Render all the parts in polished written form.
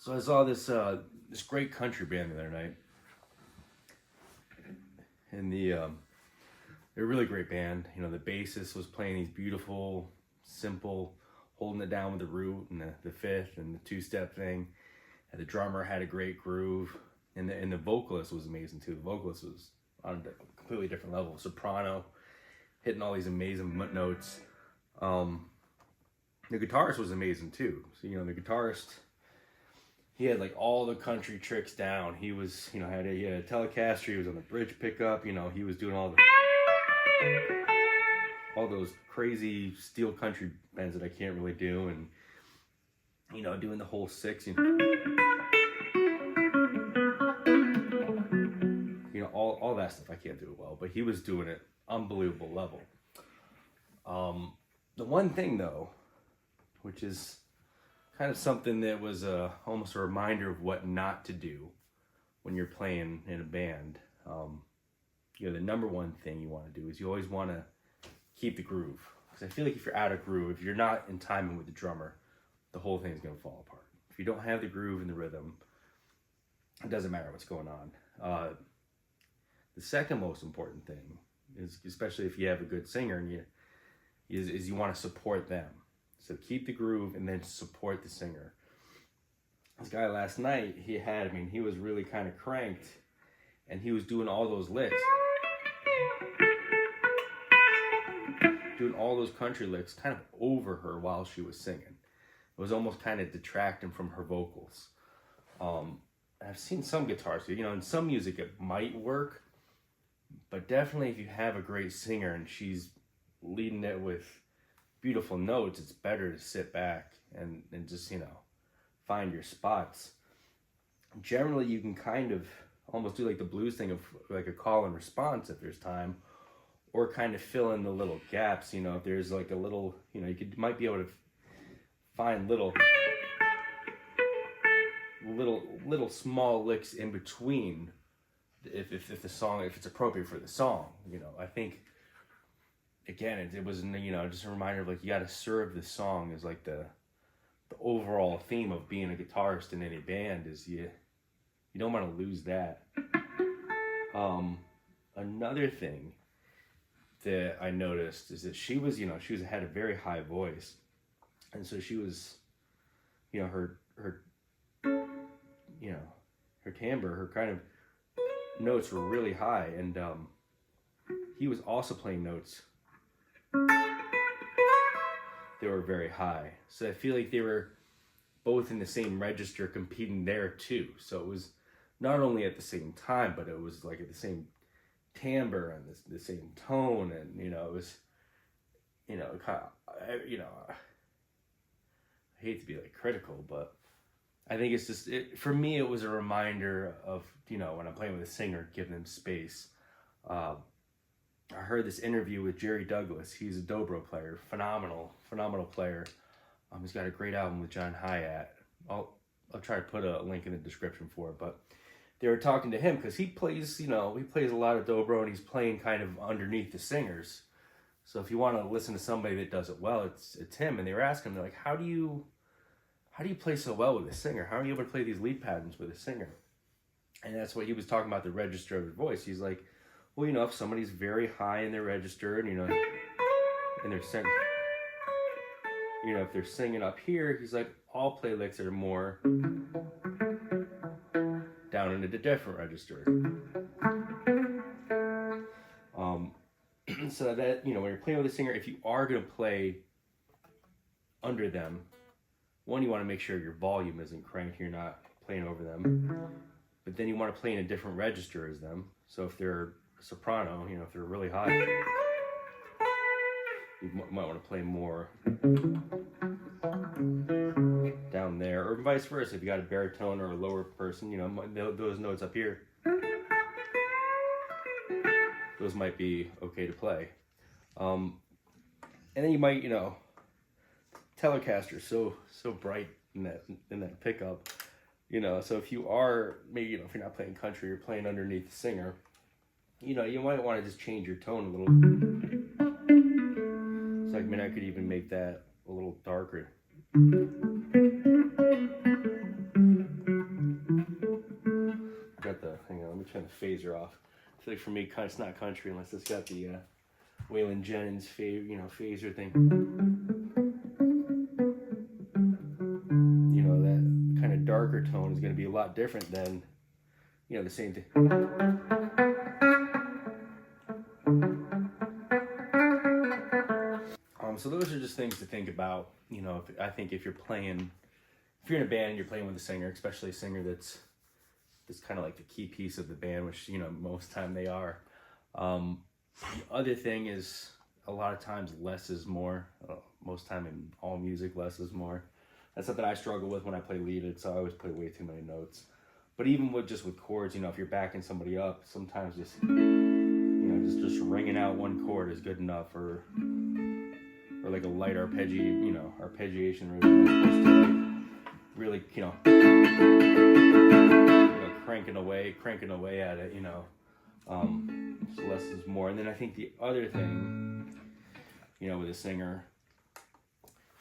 So I saw this great country band the other night, and they're a really great band. You know, the bassist was playing these beautiful, simple, holding it down with the root and the fifth and the two-step thing. And the drummer had a great groove, and the vocalist was amazing too. The vocalist was on a completely different level, soprano, hitting all these amazing notes. The guitarist was amazing too. So you know, the guitarist, he had like all the country tricks down. He was, you know, he had a Telecaster. He was on the bridge pickup. You know, he was doing all those crazy steel country bends that I can't really do, and you know, doing the whole six. You know, all that stuff I can't do it well, but he was doing it unbelievable level. The one thing though, which is kind of something that was almost a reminder of what not to do when you're playing in a band. You know, the number one thing you want to do is you always want to keep the groove. Because I feel like if you're out of groove, if you're not in timing with the drummer, the whole thing's going to fall apart. If you don't have the groove and the rhythm, it doesn't matter what's going on. The second most important thing is, especially if you have a good singer, and you want to support them. So keep the groove and then support the singer. This guy last night, he was really kind of cranked, and he was doing all those licks. Doing all those country licks kind of over her while she was singing. It was almost kind of detracting from her vocals. I've seen some guitars, you know, in some music it might work, but definitely if you have a great singer and she's leading it with beautiful notes, it's better to sit back and just, you know, find your spots. Generally, you can kind of almost do like the blues thing of like a call and response if there's time, or kind of fill in the little gaps. You know, if there's like a little, you know, might be able to find little small licks in between if the song, if it's appropriate for the song. You know, I think again it was, you know, just a reminder of like you got to serve the song as like the overall theme of being a guitarist in any band is you don't want to lose that. Another thing that I noticed is that she had a very high voice, and so she was, you know, her timbre, her kind of notes were really high, and he was also playing notes they were very high. So I feel like they were both in the same register competing there too. So it was not only at the same time, but it was like at the same timbre and the same tone, and you know, it was, you know, kind of, you know, I hate to be like critical, but I think it's just, for me it was a reminder of, you know, when I'm playing with a singer, giving them space. I heard this interview with Jerry Douglas. He's a dobro player, phenomenal player. He's got a great album with John Hiatt. I'll try to put a link in the description for it, but they were talking to him because he plays, you know, he plays a lot of dobro, and he's playing kind of underneath the singers. So if you want to listen to somebody that does it well, it's him. And they were asking him, they're like, how do you play so well with a singer? How are you able to play these lead patterns with a singer? And that's what he was talking about, the register of their voice. He's like, well, you know, if somebody's very high in their register, and you know, and they're singing, you know, if they're singing up here, he's like, I'll play licks that are more down into the different register. So that, you know, when you're playing with a singer, if you are going to play under them, one, you want to make sure your volume isn't cranked, you're not playing over them, but then you want to play in a different register as them. So if they're soprano, you know, if they're really high, you might want to play more down there, or vice versa. If you got a baritone or a lower person, you know, those notes up here, those might be okay to play. And then you might, you know, Telecaster so bright in that pickup, you know. So if you are, maybe, you know, if you're not playing country, you're playing underneath the singer, you know, you might want to just change your tone a little. So I mean, I could even make that a little darker. turn the phaser off. I feel like for me, it's not country unless it's got the Waylon Jennings phaser thing. You know, that kind of darker tone is going to be a lot different than, you know, the same thing. So those are just things to think about. You know, I think if you're in a band and you're playing with a singer, especially a singer that's kind of like the key piece of the band, which, you know, most time they are. The other thing is, a lot of times less is more. Most time in all music, less is more. That's something I struggle with when I play leaded, so I always play way too many notes. But even with chords, you know, if you're backing somebody up, sometimes just, you know, just ringing out one chord is good enough, or like a light arpeggiation really, you know, cranking away at it, you know. So less is more. And then I think the other thing, you know, with a singer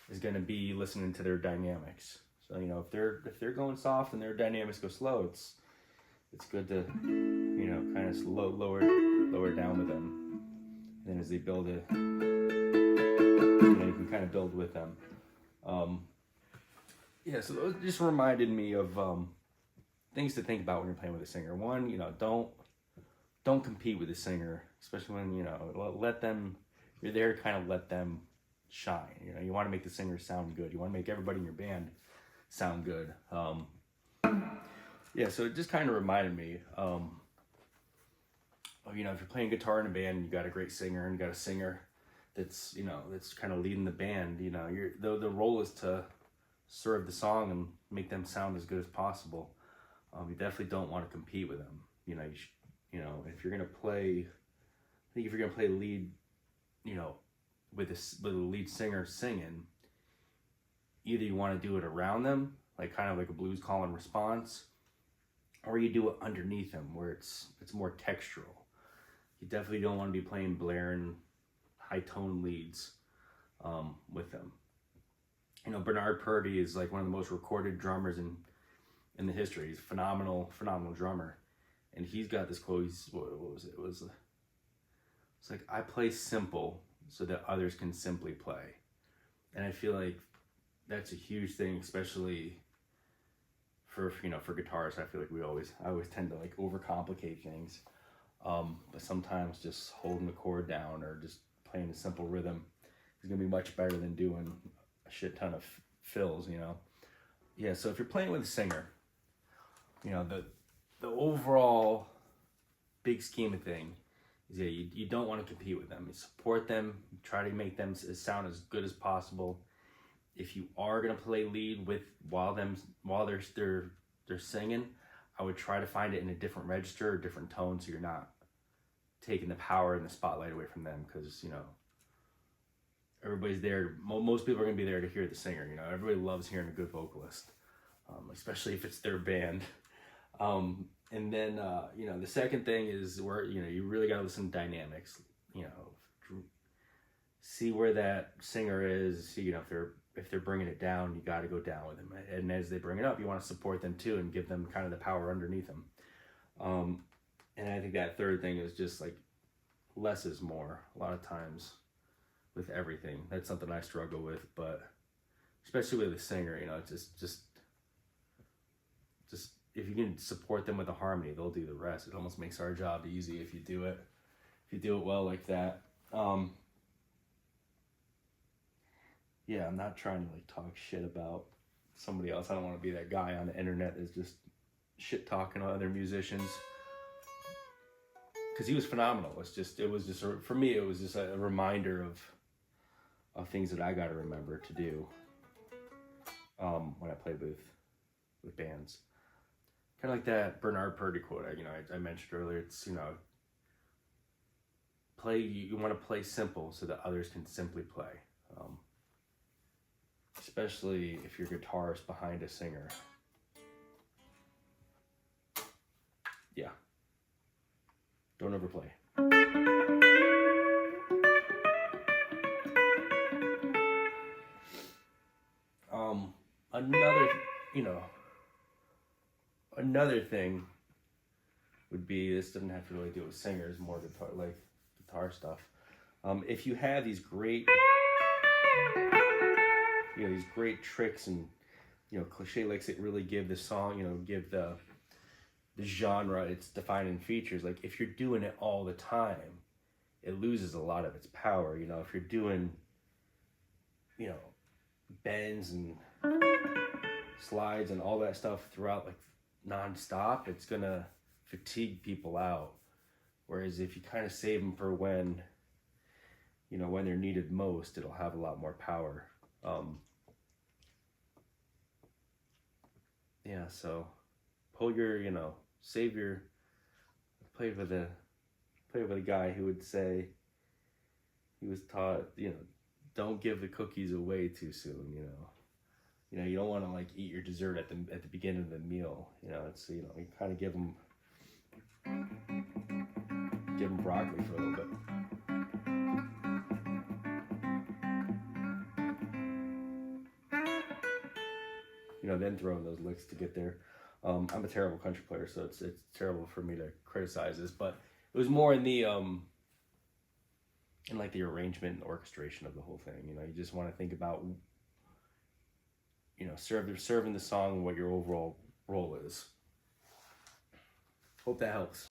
is going to be listening to their dynamics. So, you know, if they're going soft and their dynamics go slow, it's good to, you know, kind of lower down with them. And then as they build it, you know, you can kind of build with them. Yeah, so those just reminded me of things to think about when you're playing with a singer. One, you know, don't compete with a singer, especially when, you know, you're there to kind of let them shine. You know, you want to make the singer sound good. You want to make everybody in your band sound good. Yeah, so it just kind of reminded me of, you know, if you're playing guitar in a band and you got a great singer and you got a singer that's, you know, that's kind of leading the band, you know, the role is to serve the song and make them sound as good as possible. You definitely don't want to compete with them. You know, if you're gonna play, I think if you're gonna play lead, you know, with a lead singer singing, either you want to do it around them, like kind of like a blues call and response, or you do it underneath them where it's more textural. You definitely don't want to be playing blaring high tone leads with them. You know, Bernard Purdie is like one of the most recorded drummers in the history. He's a phenomenal drummer. And he's got this quote, what was it? It's like, I play simple so that others can simply play. And I feel like that's a huge thing, especially for, you know, for guitarists. I feel like I always tend to like overcomplicate things. But sometimes just holding the chord down or just playing a simple rhythm is gonna be much better than doing a shit ton of fills, you know? Yeah, so if you're playing with a singer, you know, the overall big scheme of thing is, yeah, you don't want to compete with them. You support them, try to make them sound as good as possible. If you are gonna play lead while they're singing, I would try to find it in a different register or different tone, so you're not taking the power and the spotlight away from them, because, you know, everybody's there. Most people are gonna be there to hear the singer. You know, everybody loves hearing a good vocalist, especially if it's their band. And then, you know, the second thing is where, you know, you really got to listen to dynamics, you know, see where that singer is, see, you know, if they're bringing it down, you got to go down with them. And as they bring it up, you want to support them too and give them kind of the power underneath them. And I think that third thing is just like less is more a lot of times with everything. That's something I struggle with, but especially with a singer, you know, it's just if you can support them with a harmony, they'll do the rest. It almost makes our job easy if you do it well like that. Yeah, I'm not trying to like talk shit about somebody else. I don't want to be that guy on the internet that's just shit talking on other musicians, because he was phenomenal. For me, it was just a reminder of things that I got to remember to do when I play with bands. Kind of like that Bernard Purdie quote, I mentioned earlier. It's, you know, you want to play simple so that others can simply play. Especially if your guitarist behind a singer. Yeah. Don't overplay. Another thing would be, this doesn't have to really do with singers, more guitar, like guitar stuff. If you have these great, these great tricks and, cliche licks that really give the song, give the genre its defining features. Like if you're doing it all the time, it loses a lot of its power. If you're doing, bends and slides and all that stuff throughout, like non-stop, it's gonna fatigue people out. Whereas if you kind of save them for when, when they're needed most, it'll have a lot more power. So pull your, save your, play with a guy who would say, he was taught, don't give the cookies away too soon, you don't want to like eat your dessert at the beginning of the meal, it's, you kind of give them broccoli for a little bit. Then throw in those licks to get there. I'm a terrible country player, so it's terrible for me to criticize this, but it was more in the in like the arrangement and orchestration of the whole thing. You just want to think about serving the song and what your overall role is. Hope that helps.